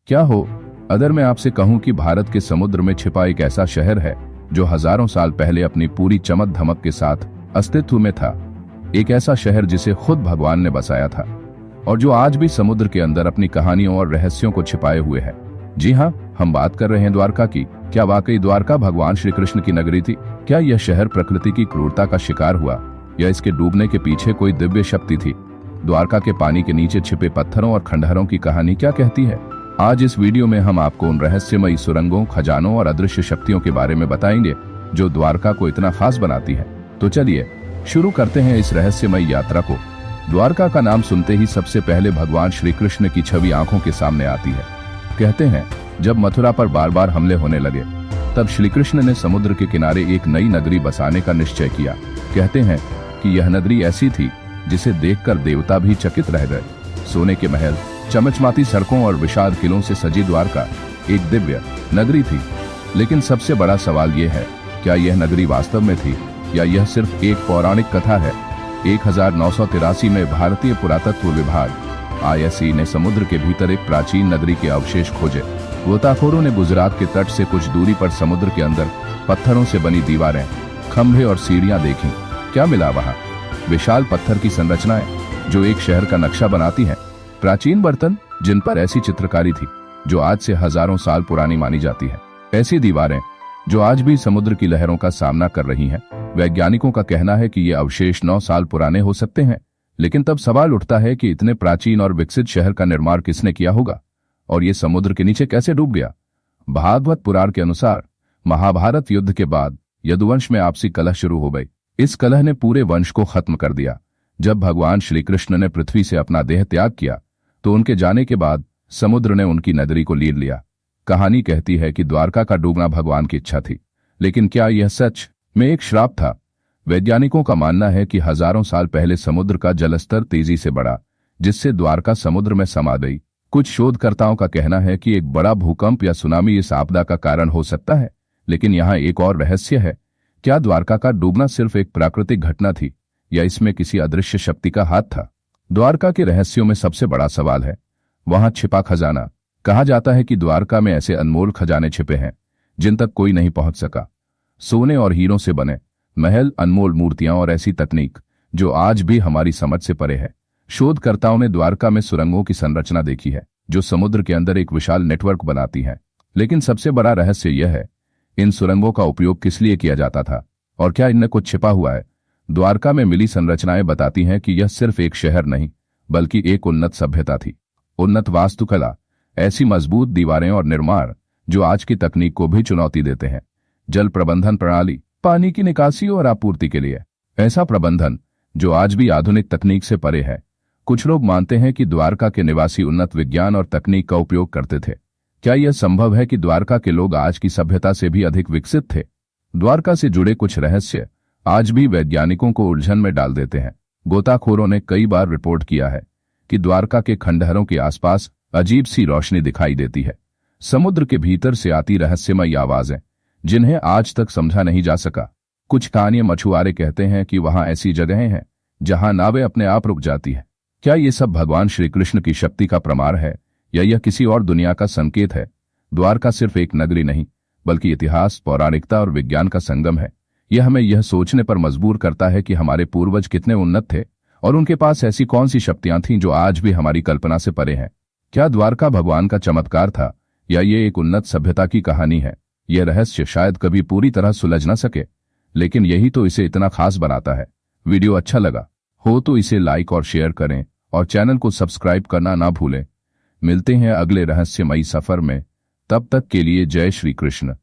क्या हो अगर मैं आपसे कहूं कि भारत के समुद्र में छिपा एक ऐसा शहर है जो हजारों साल पहले अपनी पूरी चमक धमक के साथ अस्तित्व में था। एक ऐसा शहर जिसे खुद भगवान ने बसाया था और जो आज भी समुद्र के अंदर अपनी कहानियों और रहस्यों को छिपाए हुए है। जी हाँ, हम बात कर रहे हैं द्वारका की। क्या वाकई द्वारका भगवान श्री कृष्ण की नगरी थी? क्या यह शहर प्रकृति की क्रूरता का शिकार हुआ या इसके डूबने के पीछे कोई दिव्य शक्ति थी? द्वारका के पानी के नीचे छिपे पत्थरों और खंडहरों की कहानी क्या कहती है? आज इस वीडियो में हम आपको उन रहस्यमयी सुरंगों, खजानों और अदृश्य शक्तियों के बारे में बताएंगे जो द्वारका को इतना खास बनाती है। तो चलिए शुरू करते हैं इस रहस्यमयी यात्रा को। द्वारका का नाम सुनते ही सबसे पहले भगवान श्री कृष्ण की छवि आंखों के सामने आती है। कहते हैं जब मथुरा पर बार बार हमले होने लगे तब श्री कृष्ण ने समुद्र के किनारे एक नई नगरी बसाने का निश्चय किया। कहते हैं कि यह नगरी ऐसी थी जिसे देखकर देवता भी चकित रह गए। सोने के महल, चमचमाती सड़कों और विशाल किलों से सजी द्वारका एक दिव्य नगरी थी। लेकिन सबसे बड़ा सवाल यह है, क्या यह नगरी वास्तव में थी या यह सिर्फ एक पौराणिक कथा है? 1983 में भारतीय पुरातत्व विभाग ISE ने समुद्र के भीतर एक प्राचीन नगरी के अवशेष खोजे। गोताखोरों ने गुजरात के तट से कुछ दूरी पर समुद्र के अंदर पत्थरों से बनी दीवारें, खंभे और सीढ़ियां देखीं। क्या मिला वहां? विशाल पत्थर की संरचनाएं जो एक शहर का नक्शा बनाती हैं, प्राचीन बर्तन जिन पर ऐसी चित्रकारी थी जो आज से हजारों साल पुरानी मानी जाती है, ऐसी दीवारें जो आज भी समुद्र की लहरों का सामना कर रही हैं। वैज्ञानिकों का कहना है कि ये अवशेष 9 साल पुराने हो सकते हैं। लेकिन तब सवाल उठता है कि इतने प्राचीन और विकसित शहर का निर्माण किसने किया होगा और ये समुद्र के नीचे कैसे डूब गया? भागवत पुराण के अनुसार महाभारत युद्ध के बाद यदुवंश में आपसी कलह शुरू हो गई। इस कलह ने पूरे वंश को खत्म कर दिया। जब भगवान श्री कृष्ण ने पृथ्वी से अपना देह त्याग किया तो उनके जाने के बाद समुद्र ने उनकी नगरी को लीन लिया। कहानी कहती है कि द्वारका का डूबना भगवान की इच्छा थी। लेकिन क्या यह सच में एक श्राप था? वैज्ञानिकों का मानना है कि हजारों साल पहले समुद्र का जलस्तर तेजी से बढ़ा, जिससे द्वारका समुद्र में समा गई। कुछ शोधकर्ताओं का कहना है कि एक बड़ा भूकंप या सुनामी इस आपदा का कारण हो सकता है। लेकिन यहाँ एक और रहस्य है, क्या द्वारका का डूबना सिर्फ एक प्राकृतिक घटना थी या इसमें किसी अदृश्य शक्ति का हाथ था? द्वारका के रहस्यों में सबसे बड़ा सवाल है वहां छिपा खजाना। कहा जाता है कि द्वारका में ऐसे अनमोल खजाने छिपे हैं जिन तक कोई नहीं पहुंच सका। सोने और हीरों से बने महल, अनमोल मूर्तियां और ऐसी तकनीक जो आज भी हमारी समझ से परे है। शोधकर्ताओं ने द्वारका में सुरंगों की संरचना देखी है जो समुद्र के अंदर एक विशाल नेटवर्क बनाती हैं। लेकिन सबसे बड़ा रहस्य यह है, इन सुरंगों का उपयोग किस लिए किया जाता था और क्या इनमें कुछ छिपा हुआ है? द्वारका में मिली संरचनाएं बताती हैं कि यह सिर्फ एक शहर नहीं बल्कि एक उन्नत सभ्यता थी। उन्नत वास्तुकला, ऐसी मजबूत दीवारें और निर्माण जो आज की तकनीक को भी चुनौती देते हैं। जल प्रबंधन प्रणाली, पानी की निकासी और आपूर्ति के लिए ऐसा प्रबंधन जो आज भी आधुनिक तकनीक से परे है। कुछ लोग मानते हैं कि द्वारका के निवासी उन्नत विज्ञान और तकनीक का उपयोग करते थे। क्या यह संभव है कि द्वारका के लोग आज की सभ्यता से भी अधिक विकसित थे? द्वारका से जुड़े कुछ रहस्य आज भी वैज्ञानिकों को उलझन में डाल देते हैं। गोताखोरों ने कई बार रिपोर्ट किया है कि द्वारका के खंडहरों के आसपास अजीब सी रोशनी दिखाई देती है। समुद्र के भीतर से आती रहस्यमयी आवाजें जिन्हें आज तक समझा नहीं जा सका। कुछ स्थानीय मछुआरे कहते हैं कि वहां ऐसी जगहें हैं जहां नावें अपने आप रुक जाती है। क्या ये सब भगवान श्री कृष्ण की शक्ति का प्रमाण है या यह किसी और दुनिया का संकेत है? द्वारका सिर्फ एक नगरी नहीं बल्कि इतिहास, पौराणिकता और विज्ञान का संगम है। यह हमें यह सोचने पर मजबूर करता है कि हमारे पूर्वज कितने उन्नत थे और उनके पास ऐसी कौन सी शक्तियां थीं जो आज भी हमारी कल्पना से परे हैं। क्या द्वारका भगवान का चमत्कार था या ये एक उन्नत सभ्यता की कहानी है? यह रहस्य शायद कभी पूरी तरह सुलझ न सके, लेकिन यही तो इसे इतना खास बनाता है। वीडियो अच्छा लगा हो तो इसे लाइक और शेयर करें और चैनल को सब्सक्राइब करना ना भूलें। मिलते हैं अगले रहस्यमयी सफर में। तब तक के लिए जय श्री कृष्ण।